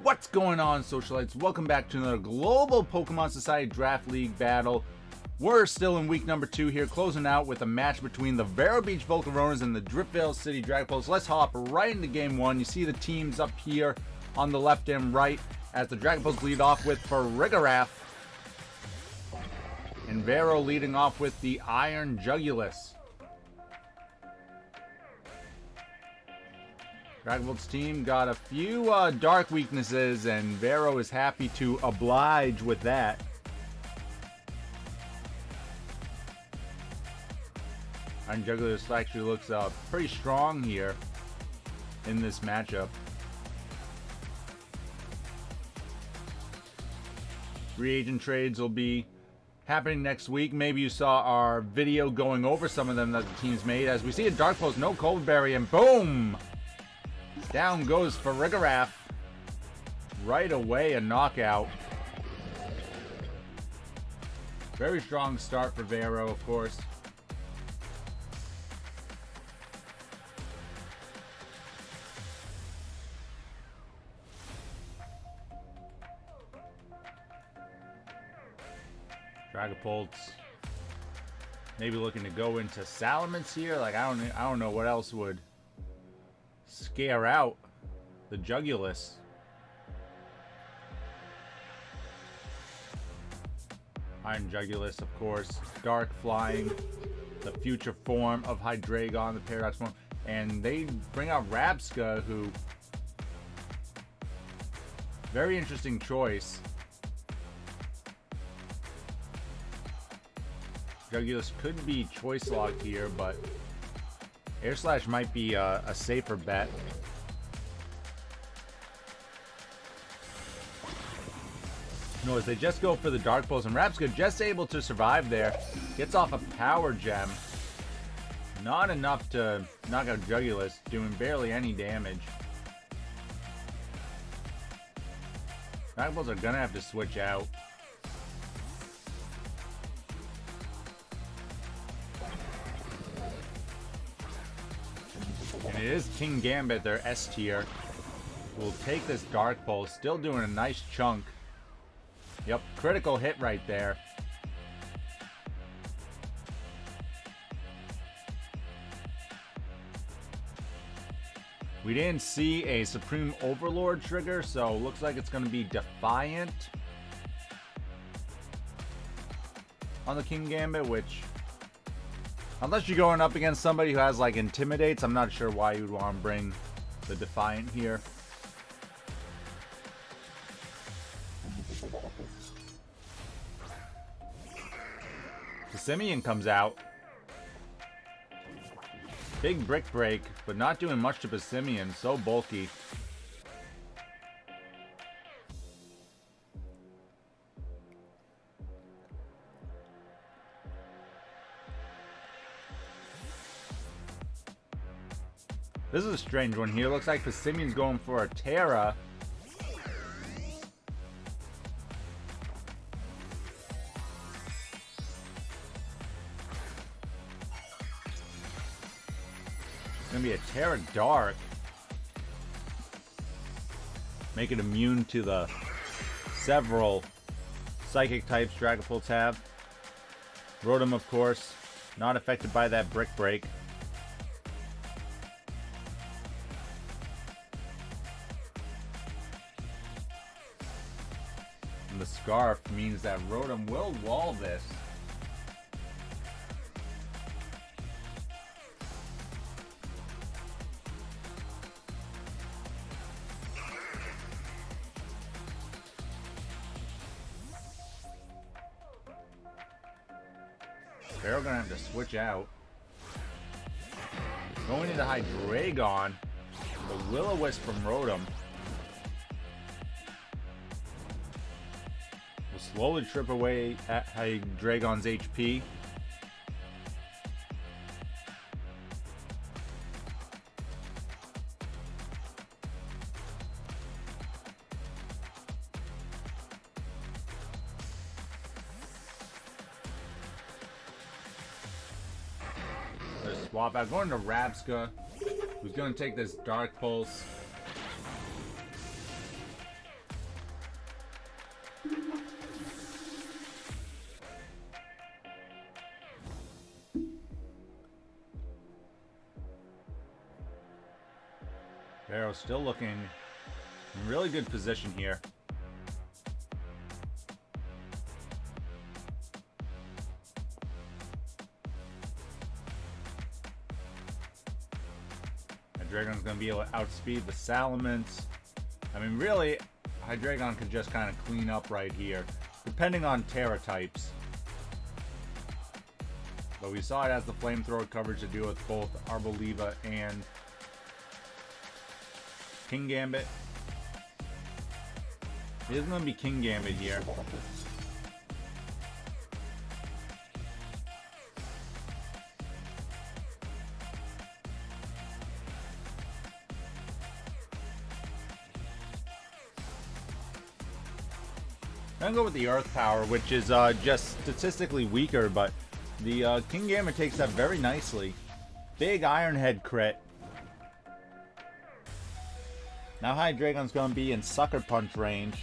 What's going on, Socialites? Welcome back to another Global Pokemon Society Draft League battle. We're still in week number 2 here, closing out with a match between the Vero Beach Volcaronas and the Driftveil City Dragapults. Let's hop right into game 1. You see the teams up here on the left and right as the Dragapults lead off with Farigiraf and Vero leading off with the Iron Jugulis. Dragapults team got a few dark weaknesses, and Vero is happy to oblige with that. Iron Jugulis actually looks pretty strong here in this matchup. Reagent trades will be happening next week. Maybe you saw our video going over some of them that the teams made. As we see a Dark Pulse, no Cold Berry, and boom! Down goes Farigiraf. Right away, a knockout. Very strong start for Vero, of course. Dragapults maybe looking to go into Salamence here. Like I don't know what else would scare out the Jugulis. Iron Jugulis, of course, dark flying, the future form of Hydreigon, the paradox form, and they bring out Rabsca, who very interesting choice. Jugulis could be choice locked here, but Air Slash might be a safer bet. No, as they just go for the Dark Pulse, and Rabsca just able to survive there. Gets off a Power Gem. Not enough to knock out Jugulis, doing barely any damage. Dragapults are gonna have to switch out. And it is Kingambit, their S tier. Will take this Dark Pulse, still doing a nice chunk. Yep, critical hit right there. We didn't see a Supreme Overlord trigger, so looks like it's going to be Defiant on the Kingambit, which, unless you're going up against somebody who has like Intimidates, I'm not sure why you'd want to bring the Defiant here. Passimian comes out. Big Brick Break, but not doing much to Passimian. So bulky. This is a strange one here. Looks like Passimian's going for a Terra. It's going to be a Terra Dark. Make it immune to the several Psychic types Dragapults have. Rotom, of course, not affected by that Brick Break. And the Scarf means that Rotom will wall this. Vero gonna have to switch out. Going into Hydreigon. The Will-O-Wisp from Rotom. Will slowly trip away at Hydreigon's HP. Swap out, going to Rabsca, who's going to take this Dark Pulse. Vero still looking in really good position here. Hydreigon's going to be able to outspeed the Salamence. I mean, really, Hydreigon could just kind of clean up right here, depending on Terra types. But we saw it has the flamethrower coverage to deal with both Arboliva and Kingambit. It is going to be Kingambit here. I'm going to go with the Earth Power, which is just statistically weaker, but the Kingambit takes that very nicely. Big Iron Head crit. Now Hydreigon's going to be in Sucker Punch range.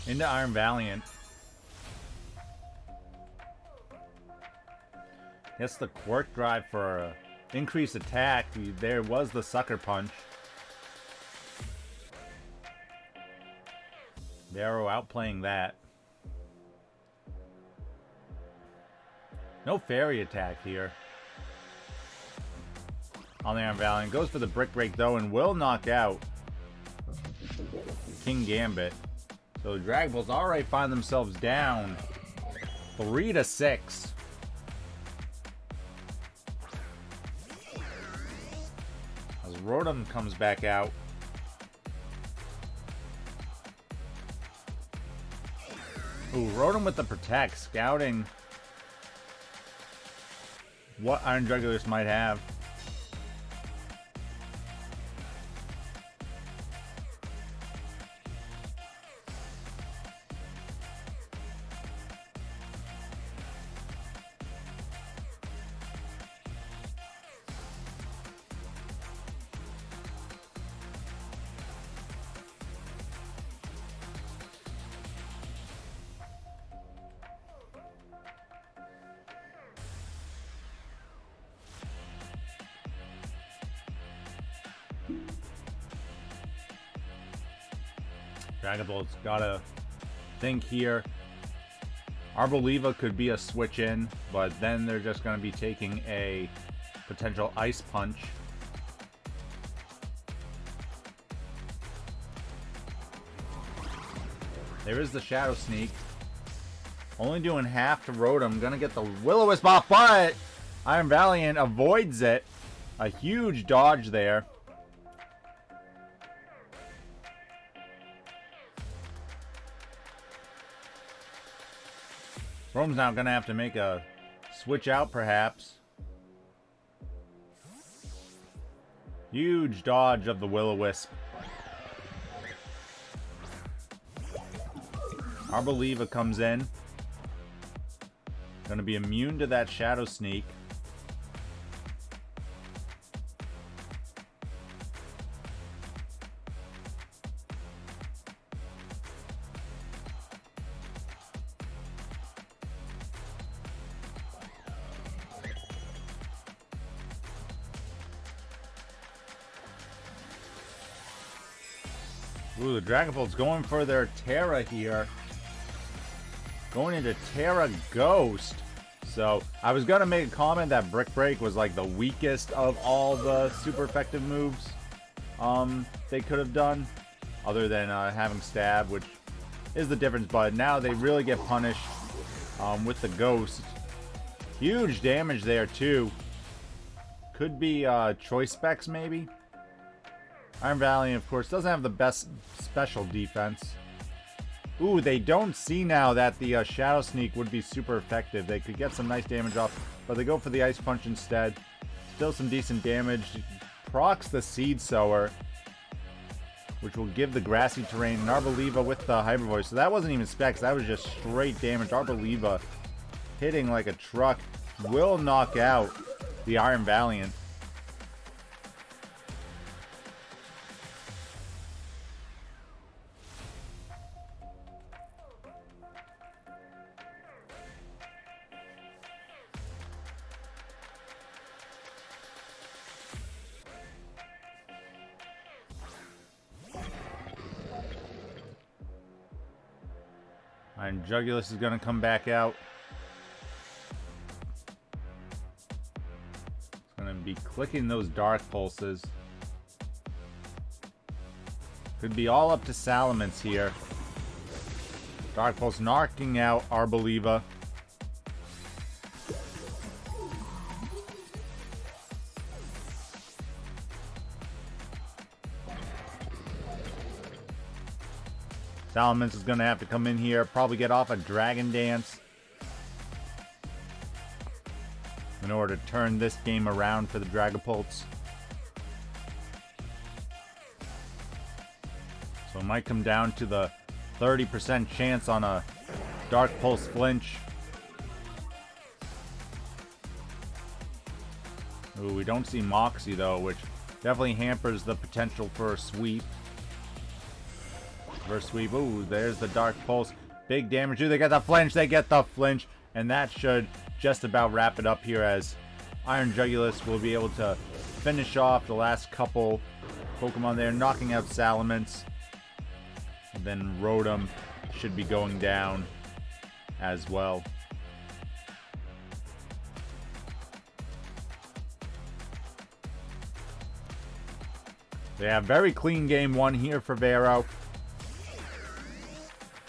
Into Iron Valiant. Gets the Quark Drive for increased attack. There was the Sucker Punch. Vero outplaying that. No Fairy attack here on the Iron Valiant. Goes for the Brick Break though and will knock out Kingambit. So the Dragapults already find themselves down 3-6. As Rotom comes back out. Ooh, Rotom with the Protect, scouting what Iron Jugulis might have. Dragapults gotta think here. Arboliva could be a switch in, but then they're just gonna be taking a potential Ice Punch. There is the Shadow Sneak. Only doing half to Rotom. Gonna get the Will-O-Wisp off, but Iron Valiant avoids it. A huge dodge there. Rotom's now going to have to make a switch out, perhaps. Huge dodge of the Will-O-Wisp. Arboliva comes in. Going to be immune to that Shadow Sneak. Ooh, the Dragapults going for their Terra here. Going into Terra Ghost. So, I was going to make a comment that Brick Break was like the weakest of all the super effective moves they could have done. Other than having Stab, which is the difference. But now they really get punished with the Ghost. Huge damage there too. Could be Choice Specs maybe. Iron Valiant, of course, doesn't have the best special defense. Ooh, they don't see now that the Shadow Sneak would be super effective. They could get some nice damage off, but they go for the Ice Punch instead. Still some decent damage. Procs the Seed Sower. which will give the grassy terrain, and Arboliva with the Hyper Voice. So that wasn't even specs, that was just straight damage. Arboliva hitting like a truck will knock out the Iron Valiant. And Jugulis is going to come back out. It's going to be clicking those Dark Pulses. Could be all up to Salamence here. Dark Pulse knocking out Arboliva. Salamence is going to have to come in here, probably get off a Dragon Dance in order to turn this game around for the Dragapults. So it might come down to the 30% chance on a Dark Pulse flinch. Ooh, we don't see Moxie though, which definitely hampers the potential for a sweep. Sweep. Ooh, there's the Dark Pulse. Big damage. Ooh, they get the flinch. They get the flinch. And that should just about wrap it up here, as Iron Jugulis will be able to finish off the last couple Pokemon there, knocking out Salamence. And then Rotom should be going down as well. They have very clean game one here for Vero.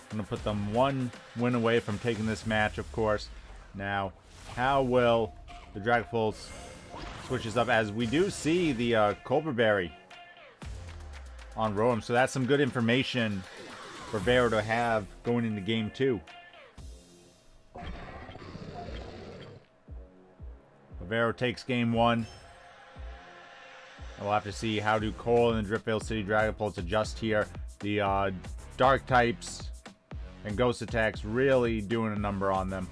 I'm going to put them one win away from taking this match, of course. Now, how will the Dragapults switch this up? As we do see the Cobra Berry on Rotom, so that's some good information for Vero to have going into game two. Vero takes game one. We'll have to see how do Cole and the Driftveil City Dragapults adjust here. The dark types and ghost attacks really doing a number on them.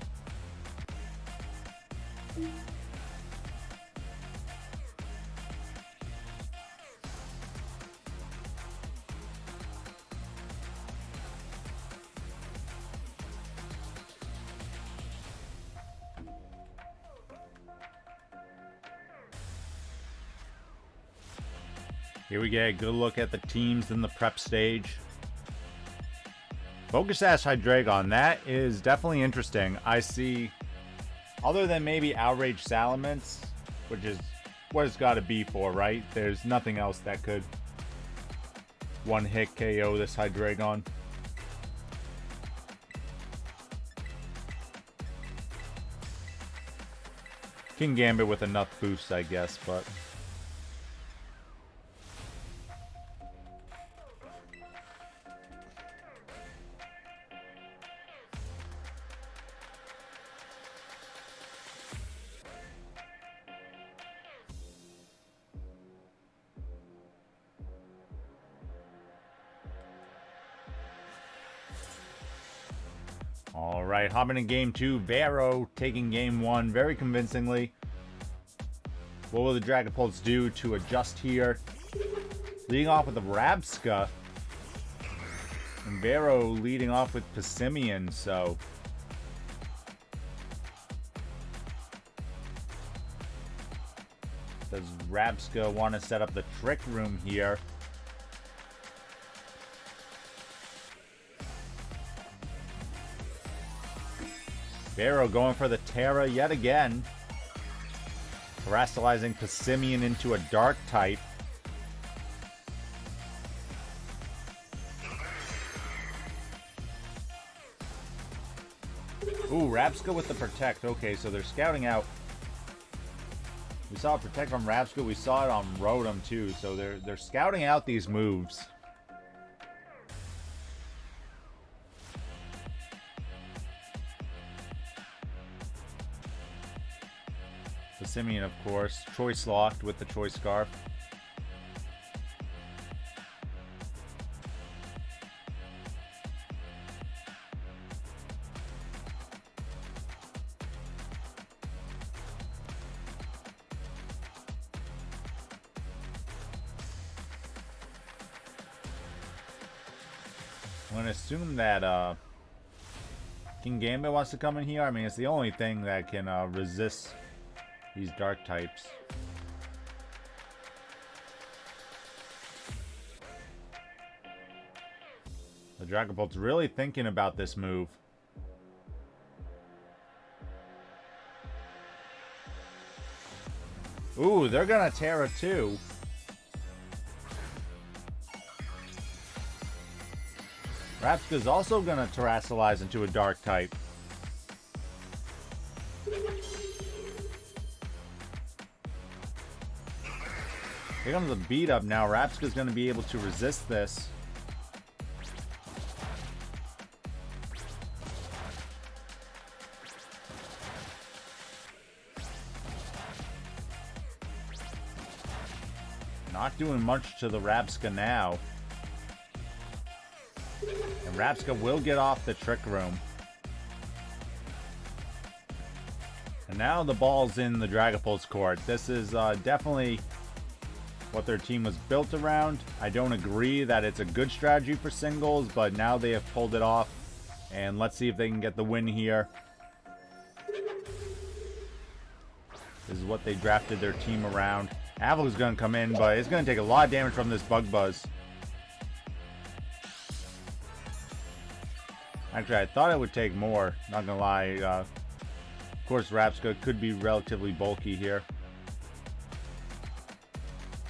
Here we get a good look at the teams in the prep stage. Focus Sash Hydreigon, that is definitely interesting. I see, other than maybe Outrage Salamence, which is what it's got to be for, right? There's nothing else that could one-hit KO this Hydreigon. Kingambit with enough boost, I guess, but... Alright, hopping in game two. Vero taking game one very convincingly. What will the Dragapults do to adjust here? Leading off with the Rabsca. And Vero leading off with Passimian, so... Does Rabsca want to set up the Trick Room here? Vero going for the Terra yet again. Terastallizing Passimian into a Dark type. Ooh, Rabsca with the Protect. Okay, so they're scouting out. We saw a Protect from Rabsca. We saw it on Rotom too. So they're scouting out these moves. Passimian, of course. Choice locked with the Choice Scarf. going to assume that Kingambit wants to come in here. I mean, it's the only thing that can resist these dark types. The Dragapult's really thinking about this move. Ooh, they're gonna Terra too. Rabsca's also gonna Terrasilize into a dark type. Here comes a beat up now. Rabsca's gonna be able to resist this. Not doing much to the Rabsca now. And Rabsca will get off the Trick Room. And now the ball's in the Dragapult's court. This is definitely what their team was built around. I don't agree that it's a good strategy for singles, but now they have pulled it off. And let's see if they can get the win here. This is what they drafted their team around. Avalugg's gonna come in, but it's gonna take a lot of damage from this Bug Buzz. Actually, I thought it would take more, not gonna lie. Of course, Rabsca could be relatively bulky here.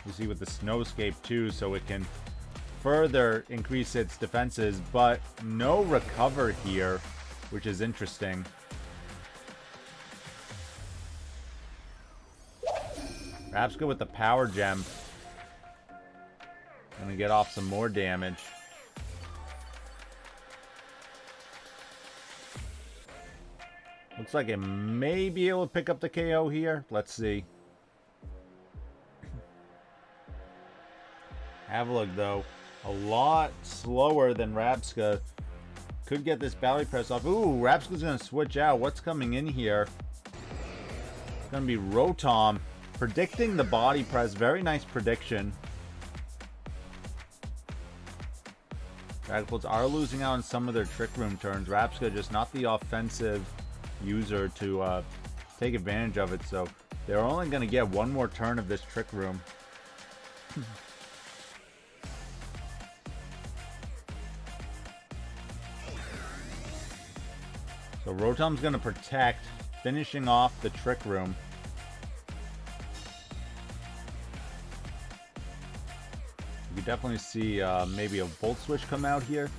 You see with the Snowscape too, so it can further increase its defenses, but no recover here, which is interesting. Rabsca with the Power Gem. Gonna get off some more damage. Looks like it may be able to pick up the KO here. Let's see. Avalugg, though, a lot slower than Rabsca. Could get this Battery Press off. Ooh, Rabsca's gonna switch out. What's coming in here? It's gonna be Rotom. Predicting the Body Press. Very nice prediction. Dragapults are losing out on some of their Trick Room turns. Rabsca just not the offensive user to take advantage of it. So they're only going to get one more turn of this Trick Room. So Rotom's going to protect, finishing off the Trick Room. You definitely see maybe a Volt Switch come out here.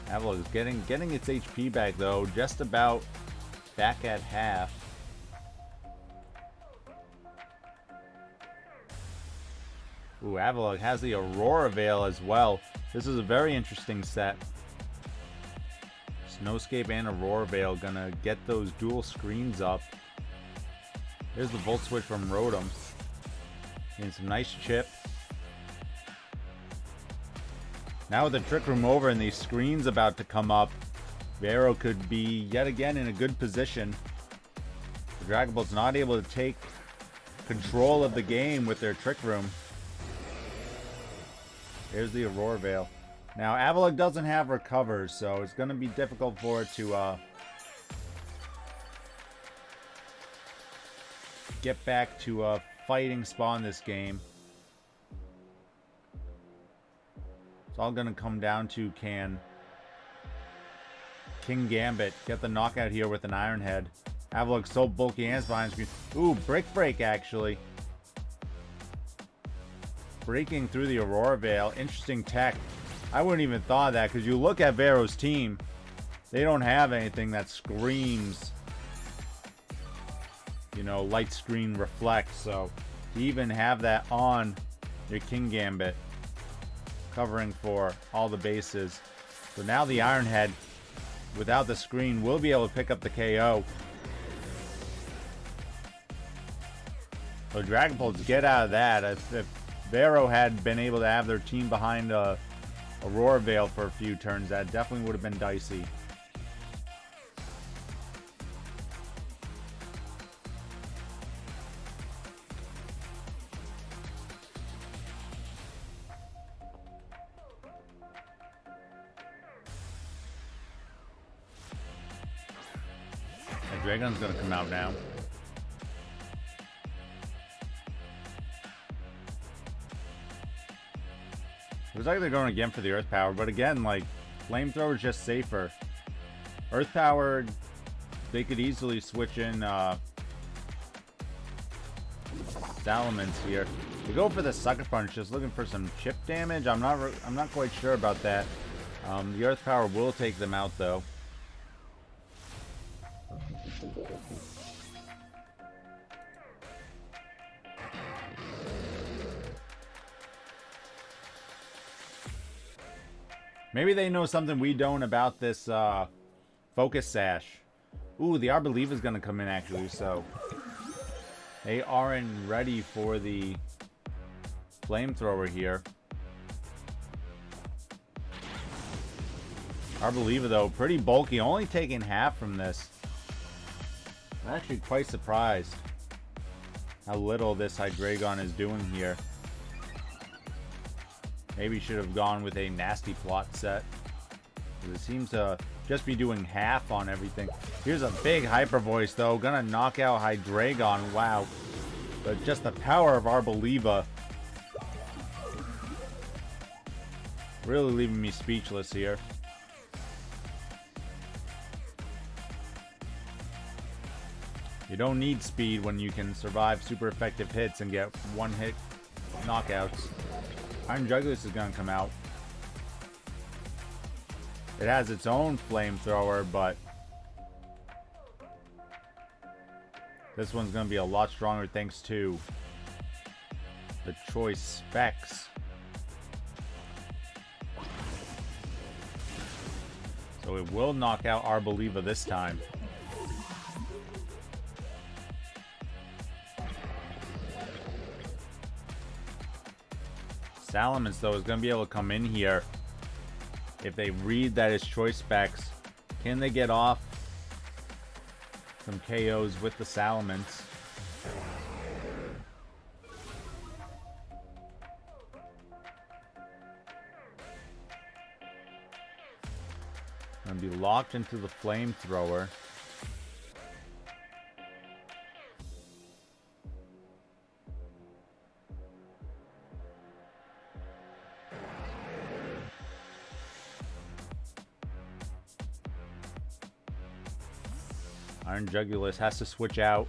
Avalugg is getting its HP back though, just about back at half. Ooh, Avalugg has the Aurora Veil as well. This is a very interesting set. Snowscape and Aurora Veil gonna get those dual screens up. There's the Volt Switch from Rotom. Getting some nice chip. Now with the Trick Room over and these screens about to come up, Vero could be yet again in a good position. The Dragapult's not able to take control of the game with their Trick Room. There's the Aurora Veil. Now Avalugg doesn't have Recover, so it's going to be difficult for it to get back to a fighting spawn this game. It's all going to come down to can Kingambit get the knockout here with an Iron Head. Avalugg so bulky and behind screen. Ooh, Brick Break actually. Breaking through the Aurora Veil. Interesting tech. I wouldn't even thought of that because you look at Vero's team. They don't have anything that screams, you know, Light Screen Reflect. So to even have that on your Kingambit, covering for all the bases. So now the Iron Head, without the screen, will be able to pick up the KO. So Dragapults get out of that. If Vero had been able to have their team behind Aurora Veil for a few turns, that definitely would have been dicey. Hydreigon's gonna come out now. Looks like they're going again for the Earth Power, but again, like, Flamethrower is just safer. Earth Power, they could easily switch in Salamence here. They go for the Sucker Punch, just looking for some chip damage. I'm not quite sure about that. The Earth Power will take them out, though. Maybe they know something we don't about this Focus Sash. Ooh, the Arboliva is going to come in, actually, so they aren't ready for the Flamethrower here. Arboliva, though, pretty bulky, only taking half from this. I'm actually quite surprised how little this Hydreigon is doing here. Maybe should have gone with a nasty plot set. It seems to just be doing half on everything. Here's a big Hyper Voice, though. Gonna knock out Hydreigon. Wow. But just the power of Arboliva really leaving me speechless here. You don't need speed when you can survive super effective hits and get one-hit knockouts. Iron Jugulis is going to come out. It has its own Flamethrower, but this one's going to be a lot stronger thanks to the choice specs. So it will knock out Arboliva this time. Salamence, though, is going to be able to come in here if they read that it's choice specs. Can they get off some KOs with the Salamence? Going to be locked into the Flamethrower. Iron Jugulis has to switch out,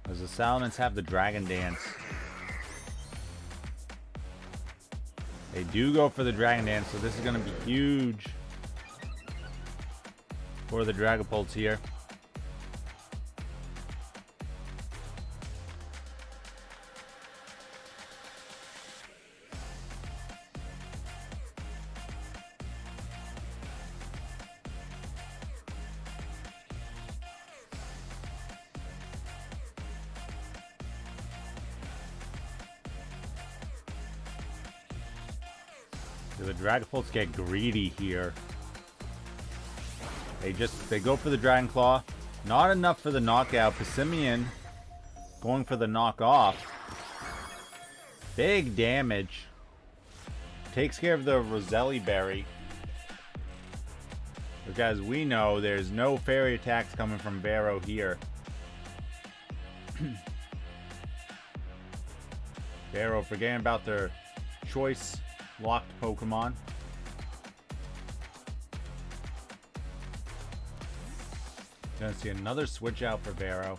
as the Salamence have the Dragon Dance. They do go for the Dragon Dance, so this is going to be huge for the Dragapults here. The Dragapults get greedy here. They go for the Dragon Claw. Not enough for the knockout. Passimian going for the knockoff. Big damage. Takes care of the Roselli Berry. Which, as we know, there's no fairy attacks coming from Vero here. Vero forgetting about their choice locked Pokemon. Gonna see another switch out for Vero.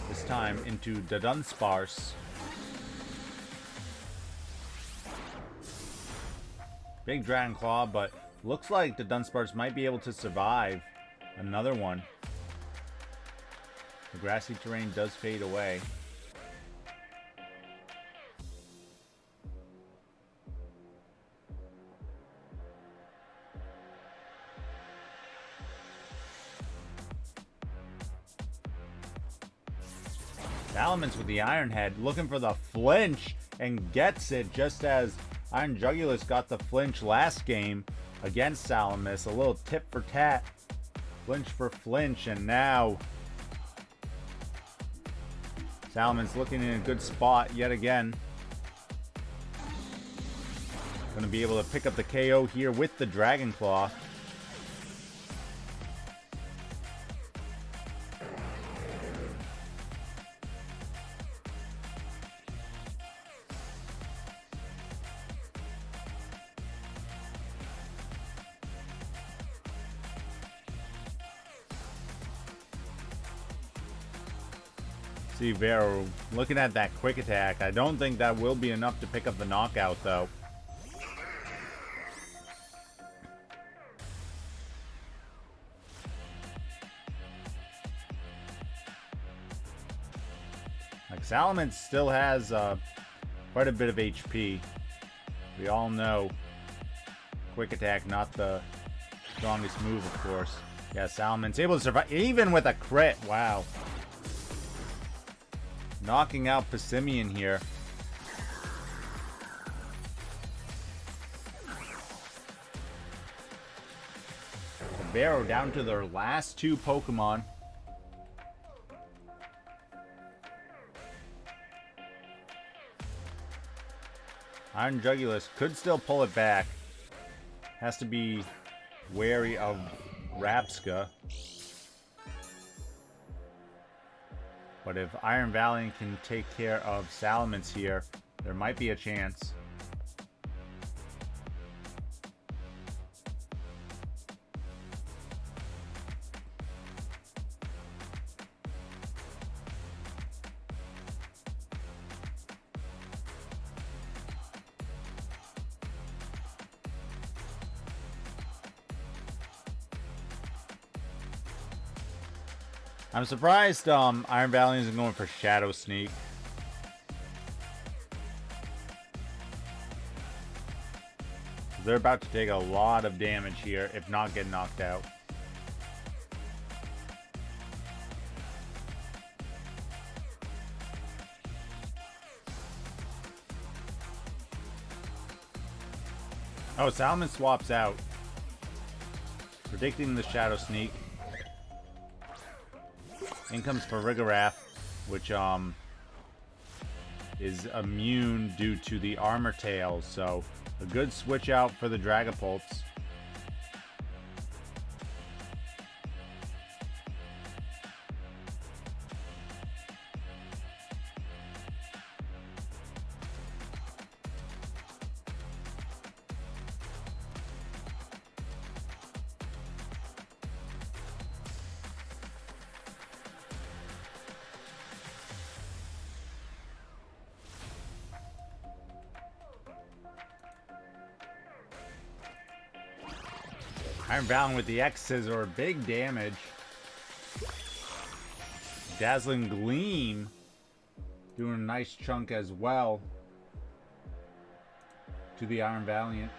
This time into Dudunsparce. Big Dragon Claw, but looks like Dudunsparce might be able to survive another one. The grassy terrain does fade away. Salamence with the Iron Head, looking for the flinch, and gets it just as Iron Jugulis got the flinch last game against Salamence. A little tit for tat, flinch for flinch, and now Salamence looking in a good spot yet again. Going to be able to pick up the KO here with the Dragon Claw. See Vero looking at that quick attack. I don't think that will be enough to pick up the knockout, though. Like, Salamence still has quite a bit of HP. We all know quick attack, not the strongest move, of course. Yeah, Salamence able to survive, even with a crit. Wow. Knocking out Passimian here. Vero down to their last two Pokemon. Iron Jugulis could still pull it back. Has to be wary of Rabsca. But if Iron Valiant can take care of Salamence here, there might be a chance. I'm surprised Iron Valiant isn't going for Shadow Sneak. They're about to take a lot of damage here, if not get knocked out. Oh, Salamence swaps out. Predicting the Shadow Sneak. In comes Farigiraf, which is immune due to the Armor Tail, so a good switch out for the Dragapults. Iron Valiant with the X-Scissor, big damage. Dazzling Gleam doing a nice chunk as well to the Iron Valiant.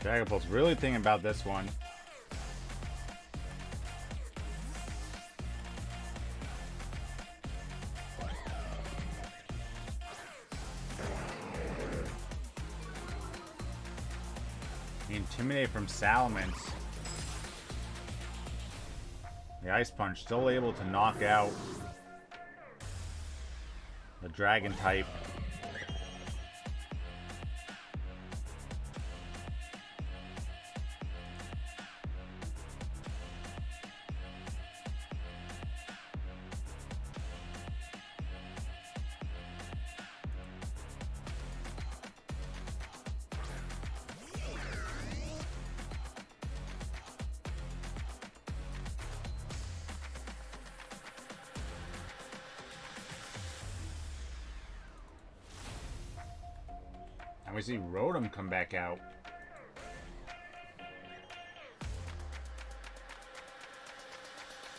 Dragapults really thinking about this one. Intimidate from Salamence. The Ice Punch still able to knock out the Dragon type. And we see Rotom come back out.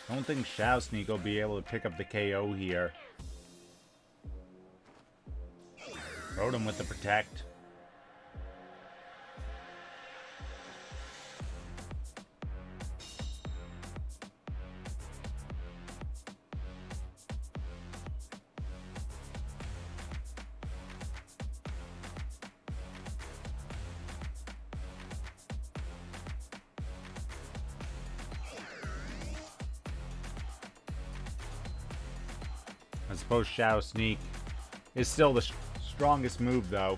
I don't think Shadow Sneak will be able to pick up the KO here. Rotom with the Protect. suppose Shadow Sneak is still the strongest move, though.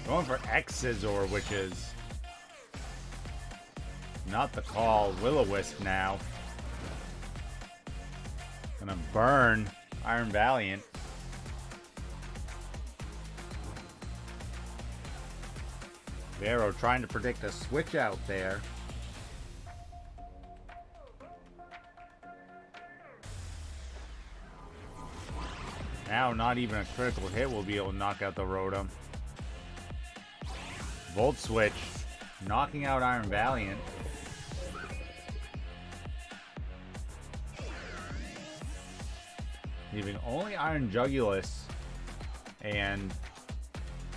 Going for X-Scissor, which is not the call. Will-O-Wisp now. Gonna burn Iron Valiant. Vero trying to predict a switch out there. Now not even a critical hit will be able to knock out the Rotom. Volt Switch knocking out Iron Valiant. Leaving only Iron Jugulis, and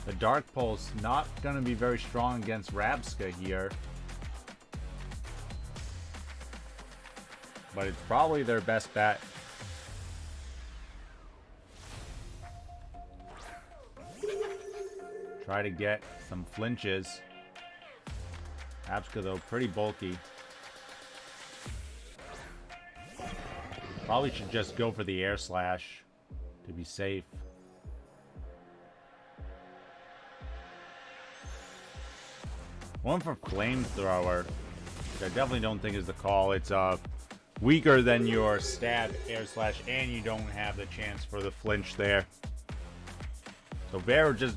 the Dark Pulse not going to be very strong against Rabsca here. But it's probably their best bet. Try to get some flinches. Rabsca, though, pretty bulky. Probably should just go for the Air Slash to be safe. One for Flamethrower, which I definitely don't think is the call. It's weaker than your stab Air Slash, and you don't have the chance for the flinch there. So Vero just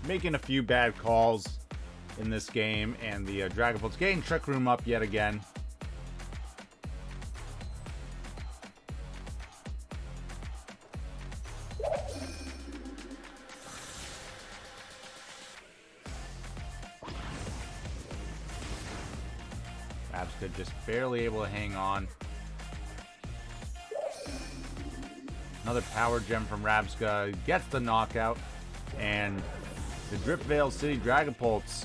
making a few bad calls in this game, and the Dragapults getting Trick Room up yet again. Rabsca just barely able to hang on. Another Power Gem from Rabsca gets the knockout, and the Driftveil City Dragapults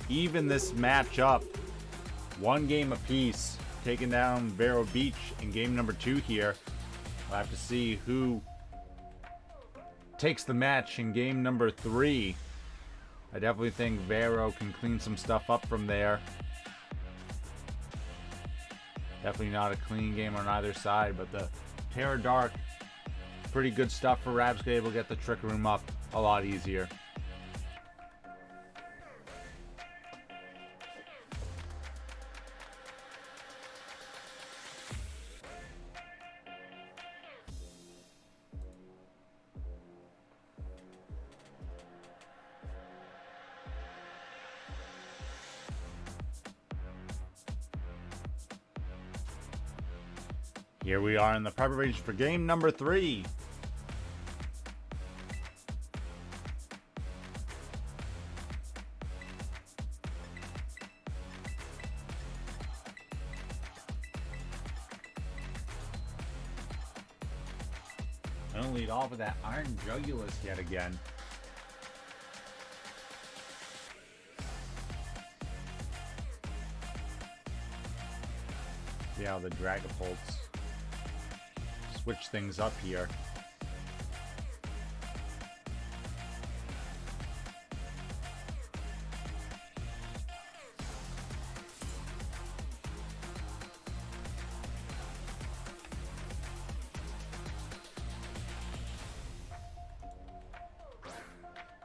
even this match up. One game apiece, taking down Vero Beach in game number 2 here. We'll have to see who takes the match in game number 3. I definitely think Vero can clean some stuff up from there. Definitely not a clean game on either side, but the Terra Dark, pretty good stuff for Rabsca, able to get the Trick Room up a lot easier. Here we are in the preparation for game number 3. I'm gonna lead off with that Iron Jugulis yet again. See how the Dragapults switch things up here.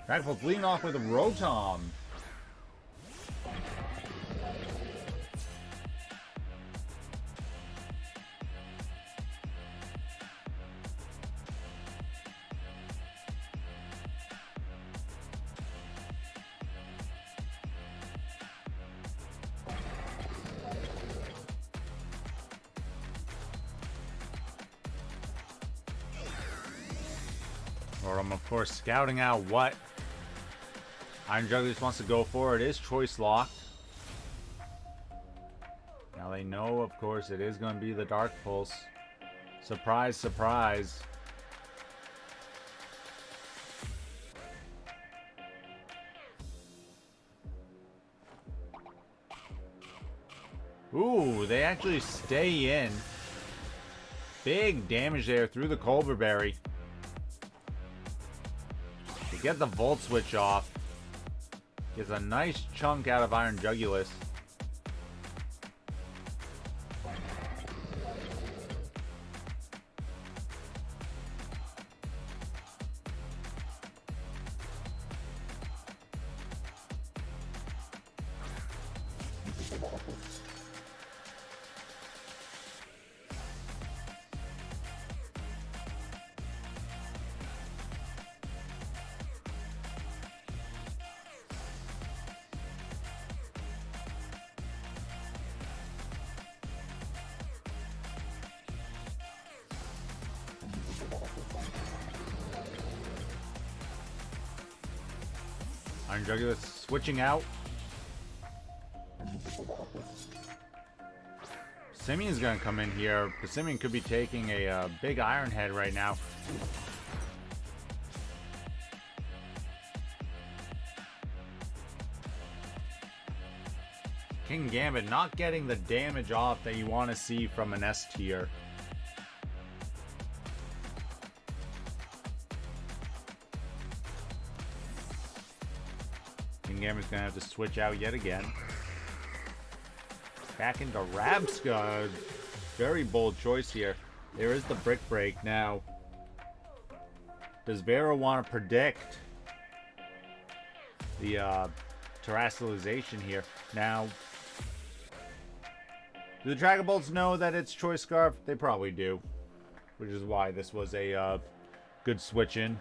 Dragapults leading off with a Rotom. Rotom, of course, scouting out what Iron Jugulis wants to go for. It is choice locked. Now they know, of course, it is going to be the Dark Pulse. Surprise, surprise. Ooh, they actually stay in. Big damage there through the Culver Berry. To get the Volt Switch off. Gets a nice chunk out of Iron Jugulis. Iron Jugulis switching out. Passimian's gonna come in here. Passimian could be taking a big Iron Head right now. Kingambit not getting the damage off that you want to see from an S tier. Kingambit's gonna have to switch out yet again. Back into Rabsca. Very bold choice here. There is the Brick Break. Now, does Vero want to predict the terrestrialization here? Now, do the Dragapults know that it's Choice Scarf? They probably do, which is why this was a good switch in.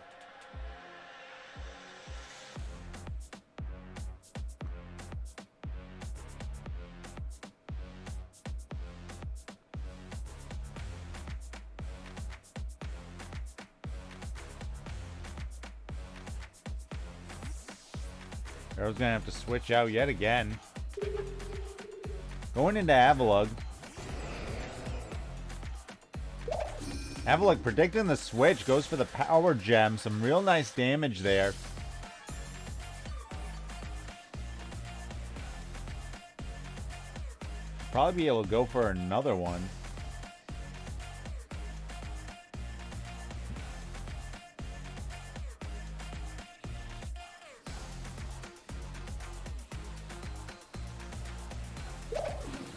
Vero's gonna have to switch out yet again. Going into Avalugg. Avalugg predicting the switch. Goes for the Power Gem. Some real nice damage there. Probably be able to go for another one.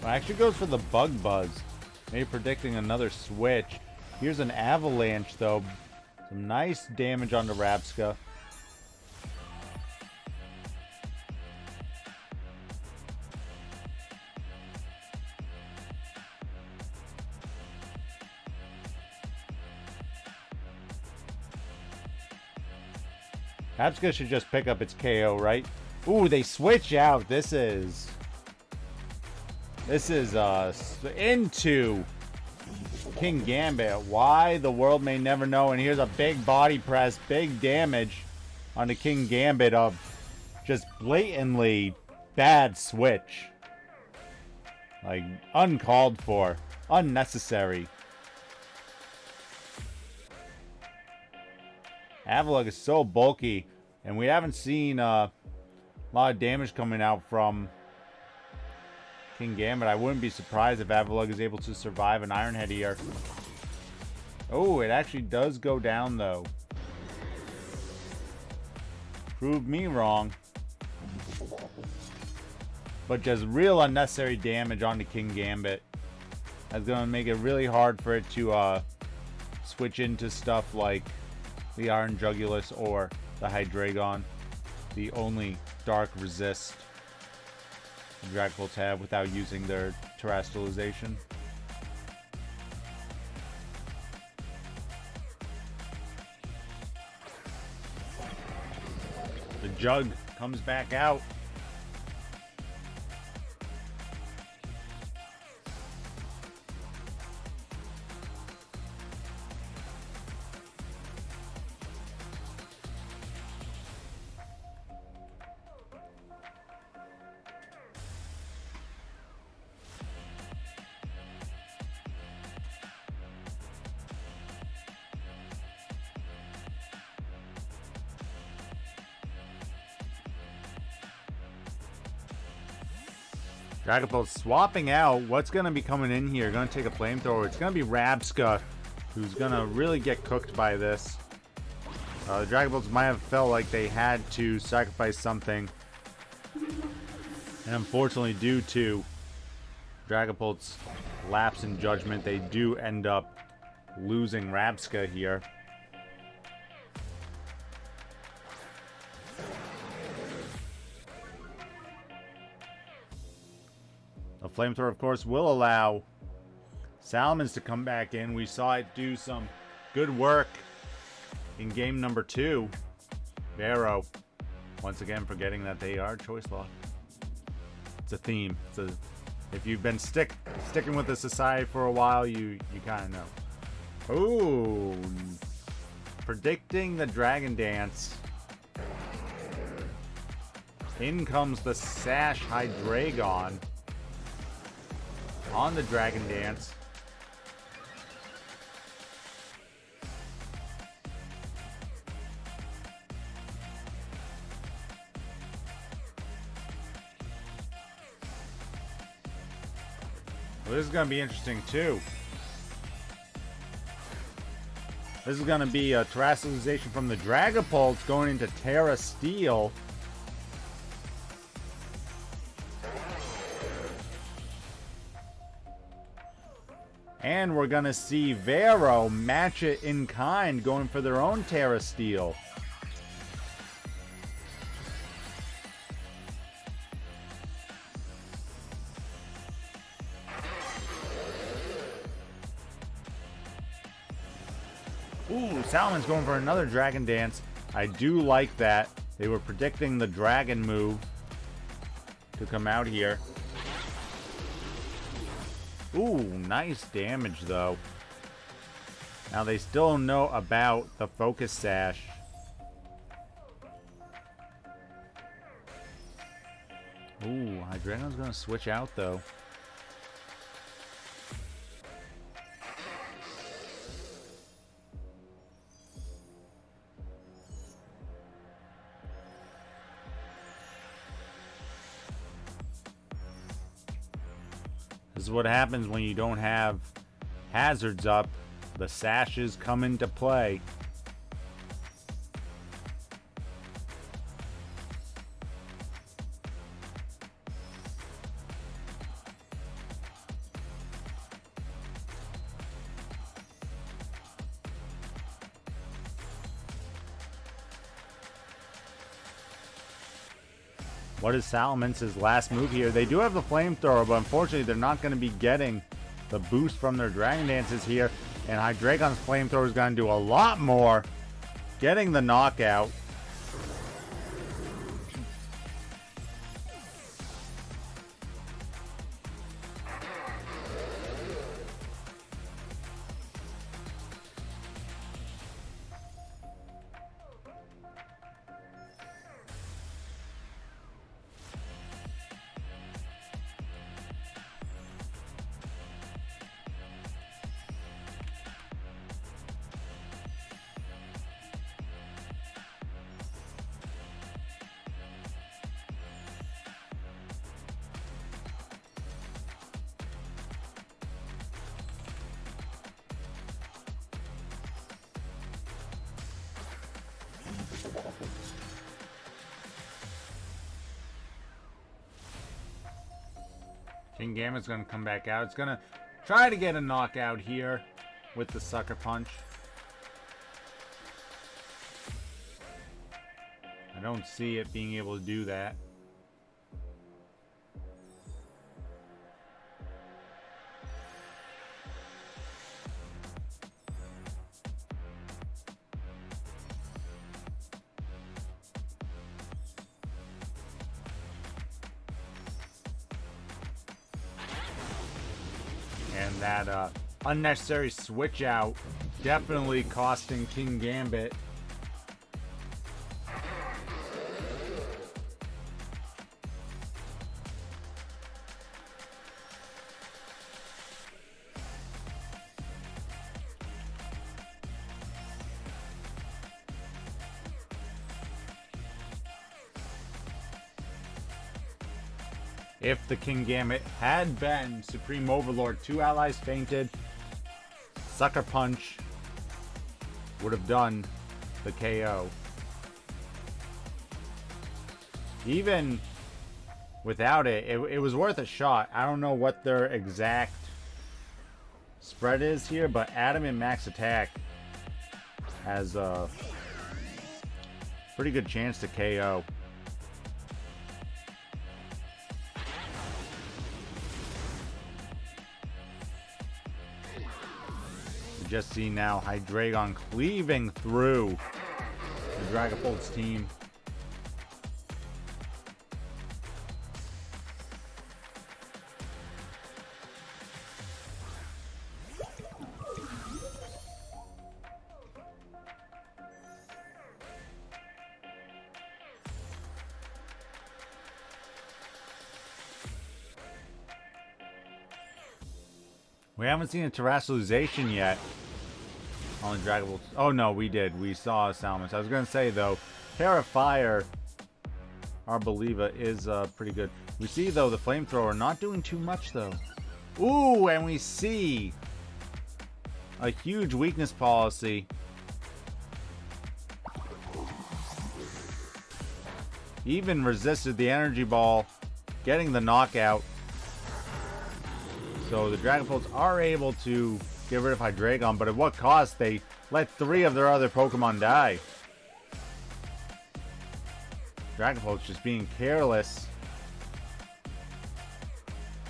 Actually goes for the Bug Buzz. Maybe predicting another switch. Here's an Avalanche, though. Some nice damage onto Rabsca. Rabsca should just pick up its KO, right? Ooh, they switch out. This is into Kingambit. Why? The world may never know. And here's a big body press, big damage on the Kingambit of just blatantly bad switch. Like, uncalled for. Unnecessary. Avalugg is so bulky. And we haven't seen a lot of damage coming out from Kingambit. I wouldn't be surprised if Avalugg is able to survive an Iron Head here. Oh, it actually does go down, though. Proved me wrong. But just real unnecessary damage on the Kingambit. That's going to make it really hard for it to switch into stuff like the Iron Jugulis or the Hydreigon. The only dark resist the Dragapults have without using their terrestrialization. The Jug comes back out. Dragapult swapping out. What's going to be coming in here? Going to take a flamethrower. It's going to be Rabsca, who's going to really get cooked by this. The Dragapults might have felt like they had to sacrifice something And unfortunately, due to Dragapult's lapse in judgment, they do end up losing Rabsca here. A Flamethrower, of course, will allow Salamence to come back in. We saw it do some good work in game number 2. Vero, once again, forgetting that they are choice locked. It's a theme. If you've been sticking with the society for a while, you kind of know. Ooh, predicting the Dragon Dance. In comes the Sash Hydreigon on the Dragon Dance. Well, this is going to be interesting too. This is going to be a Terastallization from the Dragapults going into Terra Steel. And we're going to see Vero match it in kind, going for their own Terra Steel. Ooh, Salamence going for another Dragon Dance. I do like that. They were predicting the Dragon move to come out here. Ooh, nice damage, though. Now, they still don't know about the Focus Sash. Ooh, Hydreigon's going to switch out, though. This is what happens when you don't have hazards up. The sashes come into play. What is Salamance's last move here? They do have the Flamethrower, but unfortunately they're not going to be getting the boost from their Dragon Dances here. And Hydreigon's Flamethrower is going to do a lot more, getting the knockout. Kingambit's going to come back out. It's going to try to get a knockout here with the Sucker Punch. I don't see it being able to do that. And that unnecessary switch out definitely costing Kingambit. If the Kingambit had been Supreme Overlord, 2 allies fainted, Sucker Punch would have done the KO. Even without it, it was worth a shot. I don't know what their exact spread is here, but Adamant Max Attack has a pretty good chance to KO. We just see now Hydreigon cleaving through the Dragapults team. We haven't seen a terrestrialization yet on the Dragapults. Oh no, we did. We saw Salamence. I was going to say though, Terra Fire, Arboliva is pretty good. We see though the Flamethrower not doing too much though. Ooh, and we see a huge weakness policy. Even resisted the Energy Ball, getting the knockout. So the Dragapults are able to get rid of Hydreigon, but at what cost? They let 3 of their other Pokemon die. Dragapults just being careless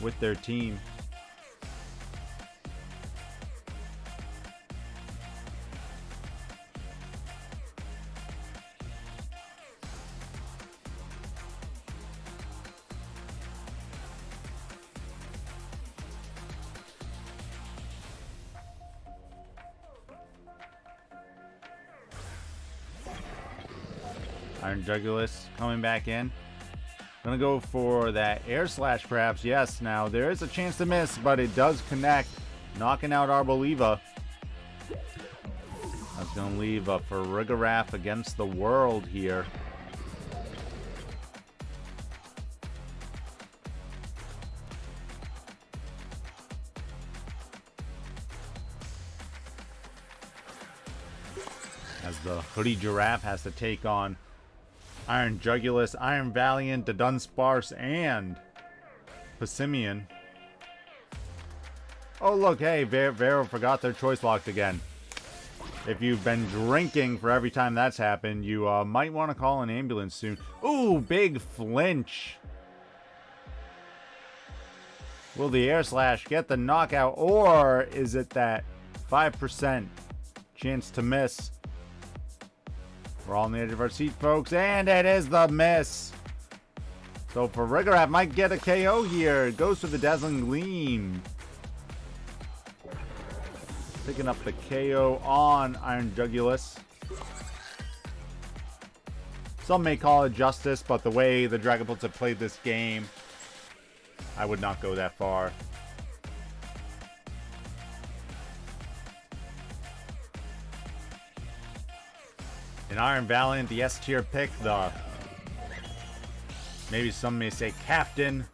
with their team. Iron Jugulis coming back in. Gonna go for that Air Slash perhaps. Yes, now there is a chance to miss, but it does connect, knocking out Arboliva. That's gonna leave a Farigiraf against the world here. As the Hoodie Giraffe has to take on Iron Jugulis, Iron Valiant, Dudunsparce, and Passimian. Oh look, hey, Vero forgot their choice locked again. If you've been drinking for every time that's happened, you might want to call an ambulance soon. Ooh, big flinch. Will the Air Slash get the knockout, or is it that 5% chance to miss? We're all on the edge of our seat, folks, and it is the miss. So Farigiraf might get a KO here. Goes for the Dazzling Gleam. Picking up the KO on Iron Jugulis. Some may call it justice, but the way the Dragapults have played this game, I would not go that far. An Iron Valiant, the S tier pick, the maybe some may say captain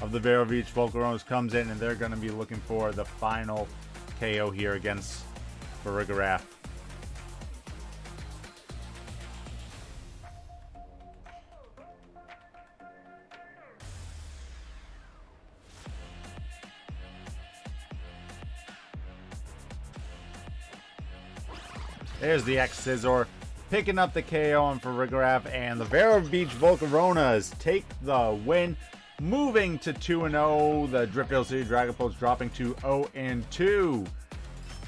of the Vero Beach Volcaronas comes in, and they're going to be looking for the final KO here against Farigiraf. There's the X-Scissor, picking up the KO on Farigiraf, and the Vero Beach Volcaronas take the win, moving to 2-0. The Driftveil City Dragapults dropping to 0-2.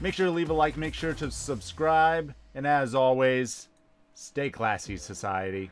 Make sure to leave a like, make sure to subscribe, and as always, stay classy, society.